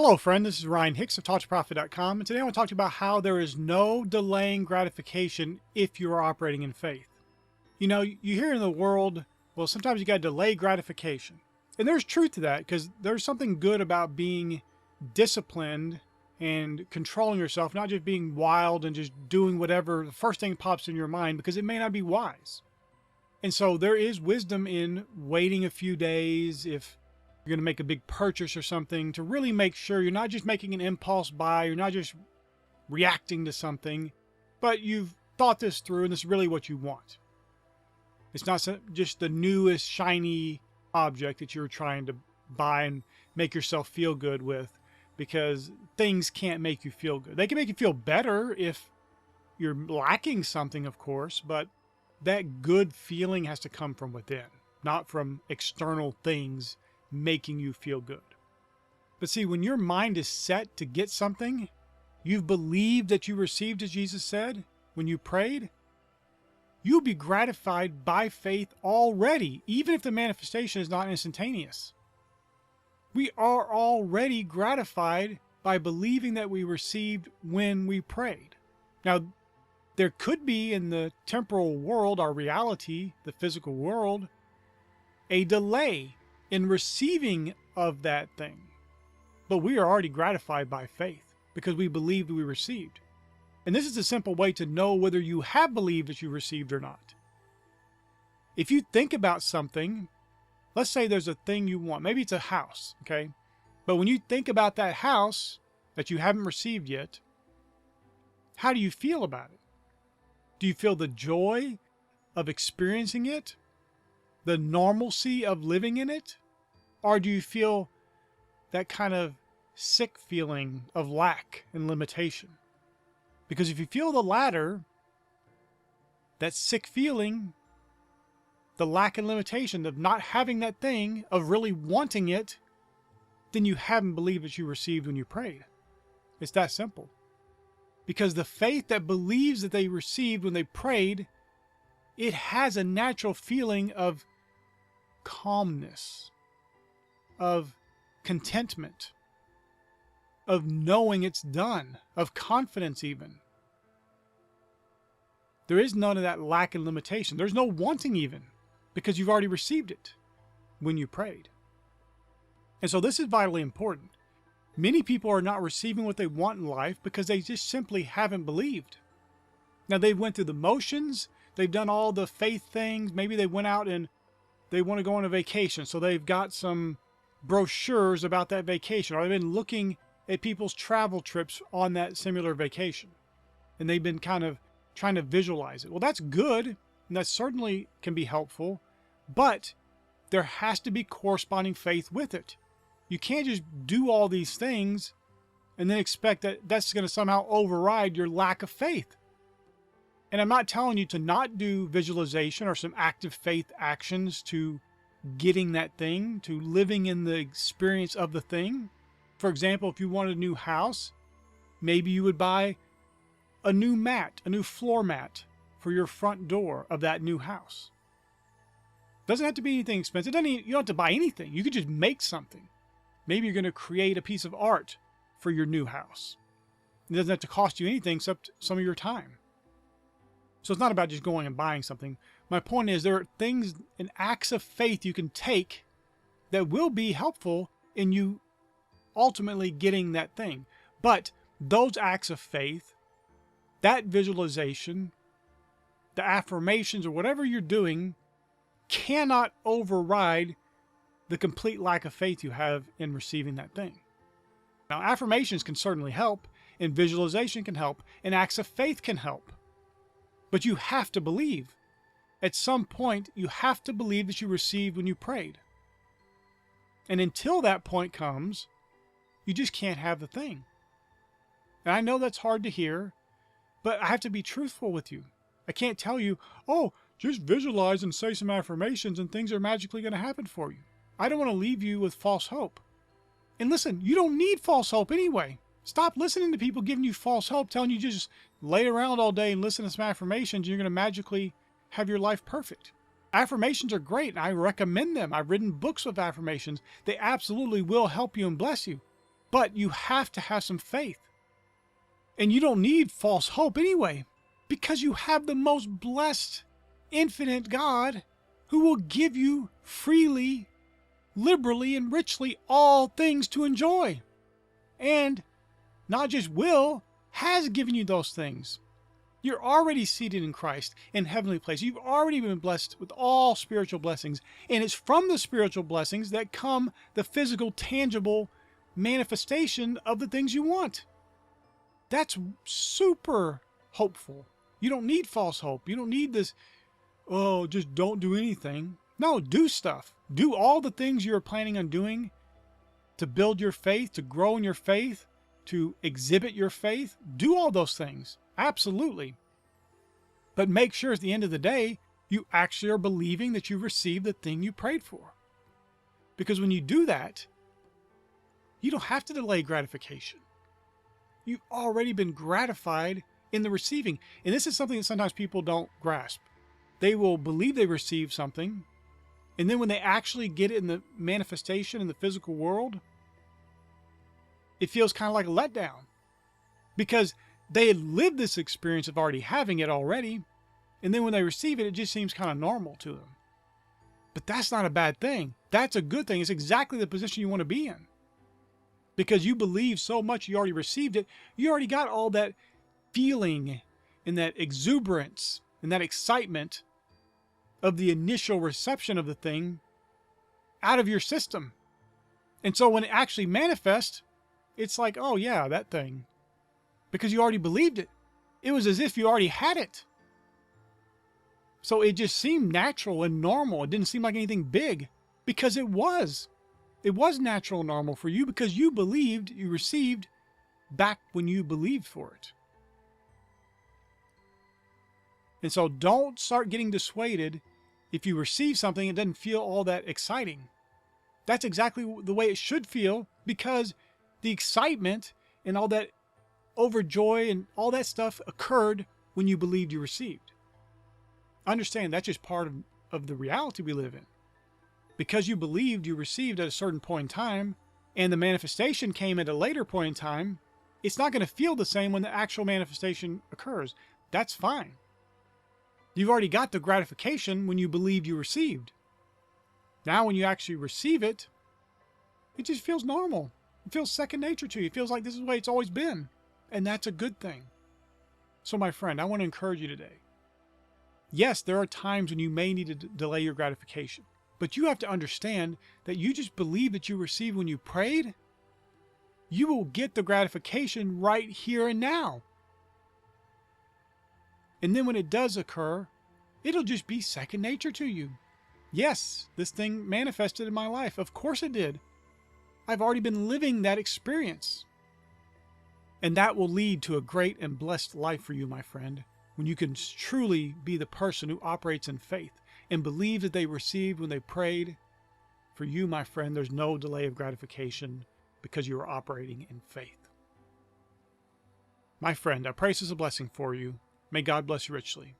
Hello, friend. This is Ryan Hicks of TalkToProfit.com, and today I want to talk to you about how there is no delaying gratification if you are operating in faith. You know, you hear in the world, well, sometimes you got to delay gratification. And there's truth to that because there's something good about being disciplined and controlling yourself, not just being wild and just doing whatever the first thing pops in your mind because it may not be wise. And so there is wisdom in waiting a few days if you're going to make a big purchase or something to really make sure you're not just making an impulse buy, you're not just reacting to something, but you've thought this through and this is really what you want. It's not just the newest shiny object that you're trying to buy and make yourself feel good with, because things can't make you feel good. They can make you feel better if you're lacking something, of course, but that good feeling has to come from within, not from external things making you feel good. But see, when your mind is set to get something, you've believed that you received, as Jesus said, when you prayed, you'll be gratified by faith already, even if the manifestation is not instantaneous. We are already gratified by believing that we received when we prayed. Now, there could be in the temporal world, our reality, the physical world, a delay in receiving of that thing. But we are already gratified by faith because we believed we received. And this is a simple way to know whether you have believed that you received or not. If you think about something, let's say there's a thing you want. Maybe it's a house, okay? But when you think about that house that you haven't received yet, how do you feel about it? Do you feel the joy of experiencing it? The normalcy of living in it? Or do you feel that kind of sick feeling of lack and limitation? Because if you feel the latter, that sick feeling, the lack and limitation of not having that thing, of really wanting it, then you haven't believed that you received when you prayed. It's that simple. Because the faith that believes that they received when they prayed, it has a natural feeling of calmness, of contentment, of knowing it's done, of confidence even. There is none of that lack and limitation. There's no wanting even, because you've already received it when you prayed. And so this is vitally important. Many people are not receiving what they want in life because they just simply haven't believed. Now, they've went through the motions, they've done all the faith things, maybe they went out and they want to go on a vacation, so they've got some brochures about that vacation, or they've been looking at people's travel trips on that similar vacation, and they've been kind of trying to visualize it. Well, that's good, and that certainly can be helpful, but there has to be corresponding faith with it. You can't just do all these things and then expect that that's going to somehow override your lack of faith. And I'm not telling you to not do visualization or some active faith actions to getting that thing, to living in the experience of the thing. For example, if you wanted a new house, maybe you would buy a new mat, a new floor mat for your front door of that new house. Doesn't have to be anything expensive. You don't have to buy anything. You could just make something. Maybe you're going to create a piece of art for your new house. It doesn't have to cost you anything except some of your time. So it's not about just going and buying something. My point is there are things and acts of faith you can take that will be helpful in you ultimately getting that thing. But those acts of faith, that visualization, the affirmations or whatever you're doing cannot override the complete lack of faith you have in receiving that thing. Now, affirmations can certainly help, and visualization can help, and acts of faith can help. But you have to believe. At some point, you have to believe that you received when you prayed. And until that point comes, you just can't have the thing. And I know that's hard to hear, but I have to be truthful with you. I can't tell you, oh, just visualize and say some affirmations and things are magically going to happen for you. I don't want to leave you with false hope. And listen, you don't need false hope anyway. Stop listening to people giving you false hope, telling you just lay around all day and listen to some affirmations and you're going to magically have your life perfect. Affirmations are great, and I recommend them. I've written books with affirmations. They absolutely will help you and bless you. But you have to have some faith. And you don't need false hope anyway, because you have the most blessed, infinite God who will give you freely, liberally, and richly all things to enjoy. And not just will, has given you those things. You're already seated in Christ in heavenly places. You've already been blessed with all spiritual blessings. And it's from the spiritual blessings that come the physical, tangible manifestation of the things you want. That's super hopeful. You don't need false hope. You don't need this, oh, just don't do anything. No, do stuff. Do all the things you're planning on doing to build your faith, to grow in your faith, to exhibit your faith. Do all those things. Absolutely. But make sure at the end of the day, you actually are believing that you received the thing you prayed for. Because when you do that, you don't have to delay gratification. You've already been gratified in the receiving. And this is something that sometimes people don't grasp. They will believe they received something, and then when they actually get it in the manifestation in the physical world, it feels kind of like a letdown. Because they had lived this experience of already having it already, and then when they receive it, it just seems kind of normal to them. But that's not a bad thing. That's a good thing. It's exactly the position you want to be in. Because you believe so much you already received it, you already got all that feeling and that exuberance and that excitement of the initial reception of the thing out of your system. And so when it actually manifests, it's like, oh yeah, that thing. Because you already believed it. It was as if you already had it. So it just seemed natural and normal. It didn't seem like anything big. Because it was. It was natural and normal for you because you believed you received back when you believed for it. And so don't start getting dissuaded if you receive something it doesn't feel all that exciting. That's exactly the way it should feel because the excitement and all that overjoy and all that stuff occurred when you believed you received. Understand that's just part of the reality we live in. Because you believed you received at a certain point in time and the manifestation came at a later point in time, it's not going to feel the same when the actual manifestation occurs. That's fine. You've already got the gratification when you believed you received. Now when you actually receive it, it just feels normal. It feels second nature to you. It feels like this is the way it's always been. And that's a good thing. So my friend, I want to encourage you today. Yes, there are times when you may need to delay your gratification. But you have to understand that you just believe that you received when you prayed. You will get the gratification right here and now. And then when it does occur, it'll just be second nature to you. Yes, this thing manifested in my life. Of course it did. I've already been living that experience. And that will lead to a great and blessed life for you, my friend, when you can truly be the person who operates in faith and believe that they received when they prayed. For you, my friend, there's no delay of gratification because you are operating in faith. My friend, I pray this is a blessing for you. May God bless you richly.